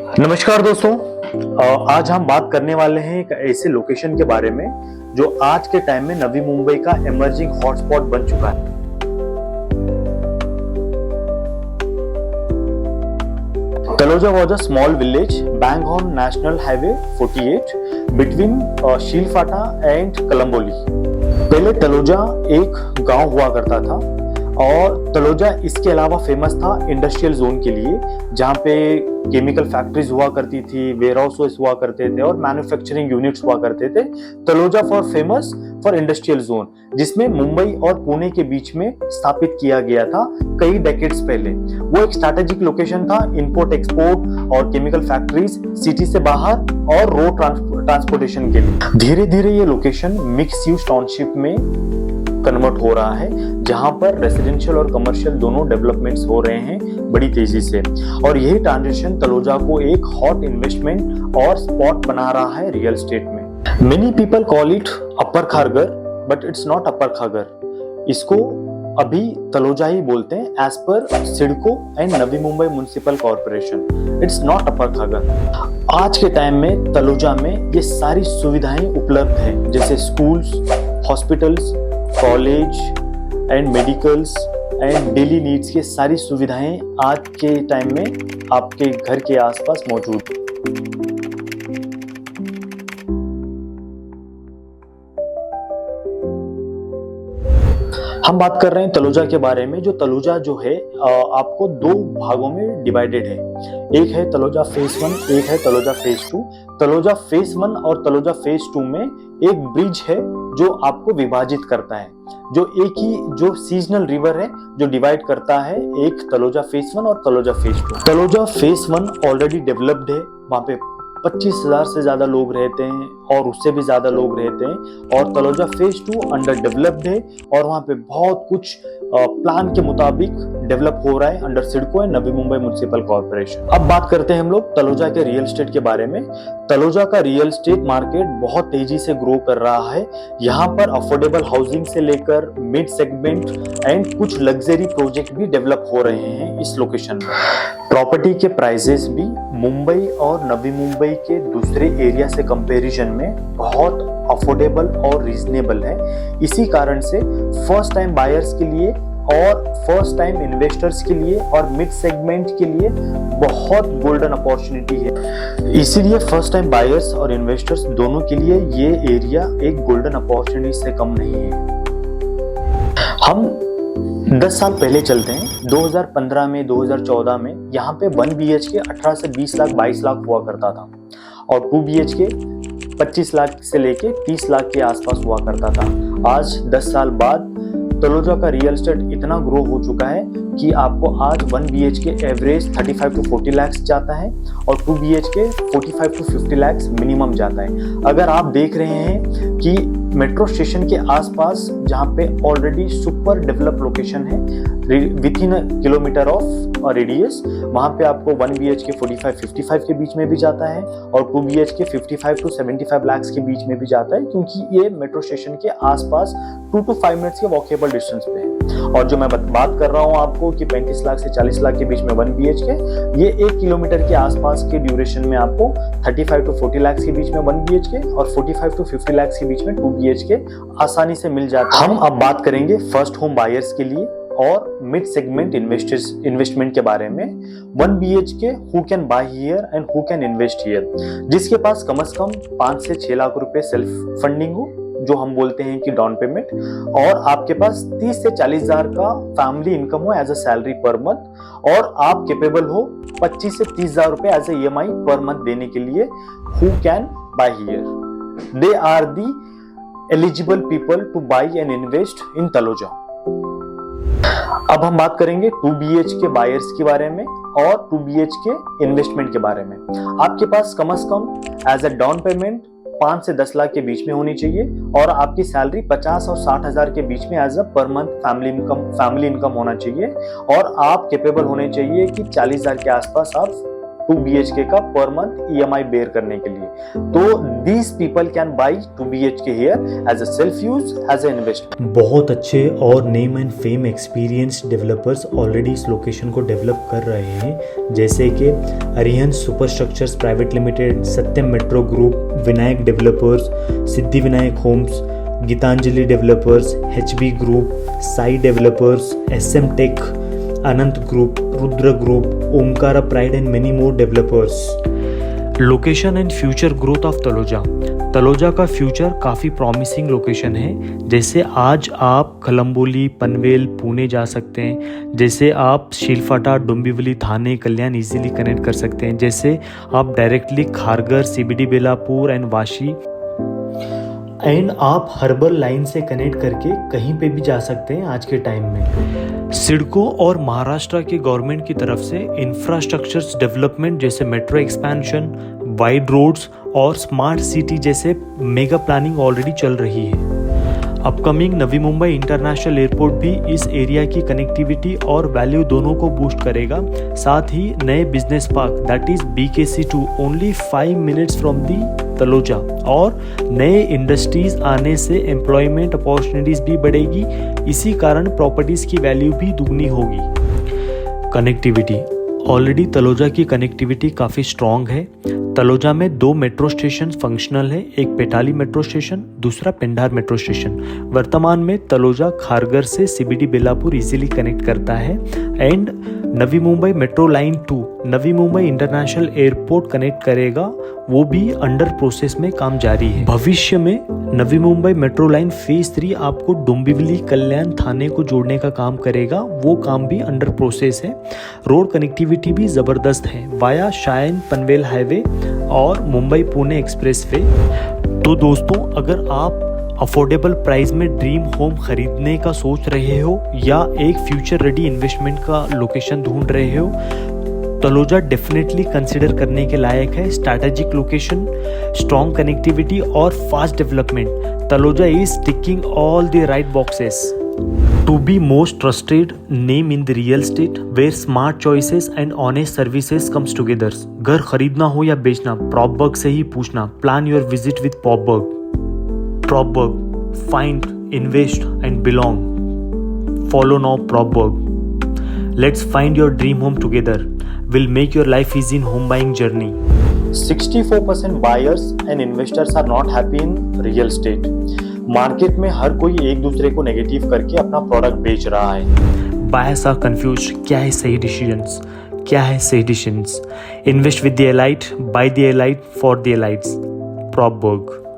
नमस्कार दोस्तों। आज हम बात करने वाले हैं एक ऐसे लोकेशन के बारे में जो आज के टाइम में नवी मुंबई का इमर्जिंग हॉटस्पॉट बन चुका है। Taloja was a small village bang on National Highway 48 between Shilphata and Kalamboli. पहले तलोजा एक गांव हुआ करता था और तलोजा इसके अलावा फेमस था इंडस्ट्रियल जोन के लिए, जहाँ पे केमिकल फैक्ट्रीज हुआ करती थी, वेयर हाउसेस हुआ करते थे और मैन्युफैक्चरिंग यूनिट्स हुआ करते थे। Taloja famous for industrial zone, जिसमें मुंबई और पुणे के बीच में स्थापित किया गया था कई डेकेड्स पहले। वो एक स्ट्रैटेजिक लोकेशन था इंपोर्ट एक्सपोर्ट और केमिकल फैक्ट्रीज सिटी से बाहर और रोड ट्रांसपोर्टेशन के लिए। धीरे धीरे ये लोकेशन मिक्स यूज टाउनशिप में कन्वर्ट हो रहा है, जहां पर रेसिडेंशियल और कमर्शियल दोनों डेवलपमेंट्स हो रहे हैं बड़ी तेजी से। और यही ट्रांजिशन तलोजा को एक हॉट इन्वेस्टमेंट और स्पॉट बना रहा है रियल एस्टेट में। Many people call it upper Kharghar, but it's not upper Kharghar. इसको अभी तलोजा ही बोलते हैं as per CIDCO and Navi Mumbai municipal corporation. It's not upper Kharghar. आज के टाइम में तलोजा में ये सारी सुविधाएं उपलब्ध हैं, जैसे schools, hospitals, college and medicals and daily needs की सारी सुविधाएं आज के टाइम में आपके घर के आसपास मौजूद हैं। हम बात कर रहे हैं तलोजा के बारे में। जो तलोजा जो है आपको दो भागों में डिवाइडेड है। एक है तलोजा फेज 1, एक है तलोजा फेज 2। तलोजा फेज 1 और तलोजा फेज 2 में एक ब्रिज है जो आपको विभाजित करता है, जो एक ही जो सीजनल रिवर है जो डिवाइड करता है एक तलोजा फेज 1 और Taloja phase 2। Taloja phase 1 already developed है, वहां पे 25,000 से ज्यादा लोग रहते हैं और उससे भी ज्यादा लोग रहते हैं। और तलोजा फेज 2 अंडर डेवलप्ड है और वहां पे बहुत कुछ प्लान के मुताबिक डेवलप हो रहा है under CIDCO and Navi Mumbai municipal corporation. अब बात करते हैं हम लोग तलोजा के रियल एस्टेट के बारे में। तलोजा का रियल एस्टेट मार्केट बहुत तेजी से ग्रो कर रहा है। यहाँ पर अफोर्डेबल हाउसिंग से लेकर मिड सेगमेंट एंड कुछ लग्जरी प्रोजेक्ट भी डेवलप हो रहे हैं इस लोकेशन में। प्रॉपर्टी के प्राइसेस भी मुंबई और नवी मुंबई के दूसरे एरिया से कंपैरिजन में बहुत अफोर्डेबल और रीजनेबल है। इसी कारण से फर्स्ट टाइम बायर्स के लिए और फर्स्ट टाइम इन्वेस्टर्स के लिए और मिड सेगमेंट के लिए बहुत गोल्डन अपॉर्चुनिटी है। इसीलिए फर्स्ट टाइम बायर्स और इन्वेस्टर्स दोनों के लिए ये एरिया एक गोल्डन अपॉर्चुनिटी से कम नहीं है। हम 10 साल पहले चलते हैं। 2015 में 2014 में यहाँ पे 1 BHK 18 से 20 लाख 22 लाख हुआ करता था और 2 BHK 25 लाख से लेके 30 लाख के आसपास हुआ करता था। आज 10 साल बाद तलोजा का रियल एस्टेट इतना ग्रो हो चुका है कि आपको आज 1 BHK एवरेज 35 to 40 लाख जाता है और 2 BHK 45 to 50 लाख मिनिमम जाता है। अगर आप देख रहे हैं कि मेट्रो स्टेशन के आसपास जहाँ पे ऑलरेडी सुपर डेवलप लोकेशन है with in kilometre of radius, वहाँ पे आपको 1 BHK 45-55 के बीच में भी जाता है और 2 BHK 55 to 75 लाख के बीच में भी जाता है, क्योंकि ये मेट्रो स्टेशन के आसपास 2 to 5 मिनट्स के वॉकेबल डिस्टेंस पे है। और जो मैं बात कर रहा हूँ आपको कि 35 लाख से 40 लाख के बीच में 1 BHK, ये 1 किलोमीटर के आसपास के ड्यूरेशन में आपको 35 to 40 लाख के बीच में 1 BHK और 45 to 50 लाख के बीच में 2 BHK आसानी से मिल जाता है। हम अब बात करेंगे फर्स्ट होम बायर्स के लिए और मिड सेगमेंट इन्वेस्टमेंट के बारे में। 1 BHK who can buy here and who can invest here, जिसके पास कम से कम 5 से 6 लाख रुपए सेल्फ फंडिंग हो, जो हम बोलते हैं कि डाउन पेमेंट, और आपके पास 30 से 40 हजार का फैमिली इनकम हो as a salary per month, और आप कैपेबल हो 25 से 30 हजार रुपए as a EMI per month देने के लिए, who can buy here. They are the eligible people to buy and invest in Taloja. अब हम बात करेंगे 2 BHK बायर्स के बारे में और 2 BHK इन्वेस्टमेंट के बारे में। आपके पास कम से कम एज अ डाउन पेमेंट 5 से 10 लाख के बीच में होनी चाहिए और आपकी सैलरी 50 और 60 हजार के बीच में as a per month family income होना चाहिए, और आप कैपेबल होने चाहिए कि 40 हजार के आसपास आप 2 BHK का पर मंथ EMI बेयर करने के लिए। तो these people can buy 2 BHK here as a self use, as a investment. बहुत अच्छे और name and fame experience developers already इस लोकेशन को डेवलप कर रहे हैं, जैसे कि Arihant super structures private limited, Satyam metro group, Vinayak developers, Siddhi Vinayak homes, Geetanjali developers, HB group, Sai developers, SM tech, Anant group, Rudra group, Omkara pride and many more developers. Location and future growth of Taloja. Taloja का future काफ़ी promising location है। जैसे आज आप खलंबोली, पनवेल, पुणे जा सकते हैं, जैसे आप शीलफाटा, डोंबिवली, थाने, कल्याण इजीली कनेक्ट कर सकते हैं, जैसे आप directly Kharghar, CBD Belapur and Vashi and आप हर्बल लाइन से कनेक्ट करके कहीं पे भी जा सकते हैं आज के टाइम में। सिडको और महाराष्ट्र के गवर्नमेंट की तरफ से इंफ्रास्ट्रक्चर्स डेवलपमेंट जैसे मेट्रो एक्सपेंशन, वाइड रोड्स और स्मार्ट सिटी जैसे मेगा प्लानिंग ऑलरेडी चल रही है। Upcoming Navi Mumbai international airport भी इस एरिया की कनेक्टिविटी और वैल्यू दोनों को बूस्ट करेगा। साथ ही नए business park that is BKC2 only 5 minutes from the Taloja और नए इंडस्ट्रीज आने से एम्प्लॉयमेंट अपॉर्चुनिटीज भी बढ़ेगी। इसी कारण प्रॉपर्टीज की वैल्यू भी दुगनी होगी। कनेक्टिविटी, ऑलरेडी तलोजा की कनेक्टिविटी काफ़ी स्ट्रॉन्ग है। तलोजा में 2 मेट्रो स्टेशन फंक्शनल है, एक पेटाली मेट्रो स्टेशन, दूसरा पेंडार मेट्रो स्टेशन। वर्तमान में तलोजा खारगर से CBD बेलापुर इजीली कनेक्ट करता है and Navi Mumbai metro line 2 Navi Mumbai international airport connect करेगा, वो भी अंडर प्रोसेस में काम जारी है। भविष्य में Navi Mumbai metro line phase 3 आपको डोंबिवली, कल्याण, थाने को जोड़ने का काम करेगा, वो काम भी अंडर प्रोसेस है। रोड कनेक्टिविटी भी ज़बरदस्त है वाया शाइन पनवेल हाईवे और मुंबई पुणे एक्सप्रेसवे। तो दोस्तों, अगर आप अफोर्डेबल प्राइस में ड्रीम होम खरीदने का सोच रहे हो या एक फ्यूचर रेडी इन्वेस्टमेंट का लोकेशन ढूंढ रहे हो, तलोजा डेफिनेटली कंसिडर करने के लायक है। स्ट्रैटेजिक लोकेशन, स्ट्रॉन्ग कनेक्टिविटी और fast development. Taloja is ticking all the right boxes to be most trusted name in the real estate where smart choices and honest services comes together। घर खरीदना हो या बेचना, प्रॉपबर्ग से ही पूछना। Plan your visit with Propberg, find, invest and belong. Follow now Propberg. Let's find your dream home together, will make your life easy in home buying journey. 64% buyers and investors are not happy in real estate। Market में हर कोई एक दूसरे को negative करके अपना product बेच रहा है। बायर्स आर कंफ्यूज, क्या है सही डिसीजंस, क्या है सही decisions. Invest with the elite, by the elite, for the elites. प्रॉपबर्ग।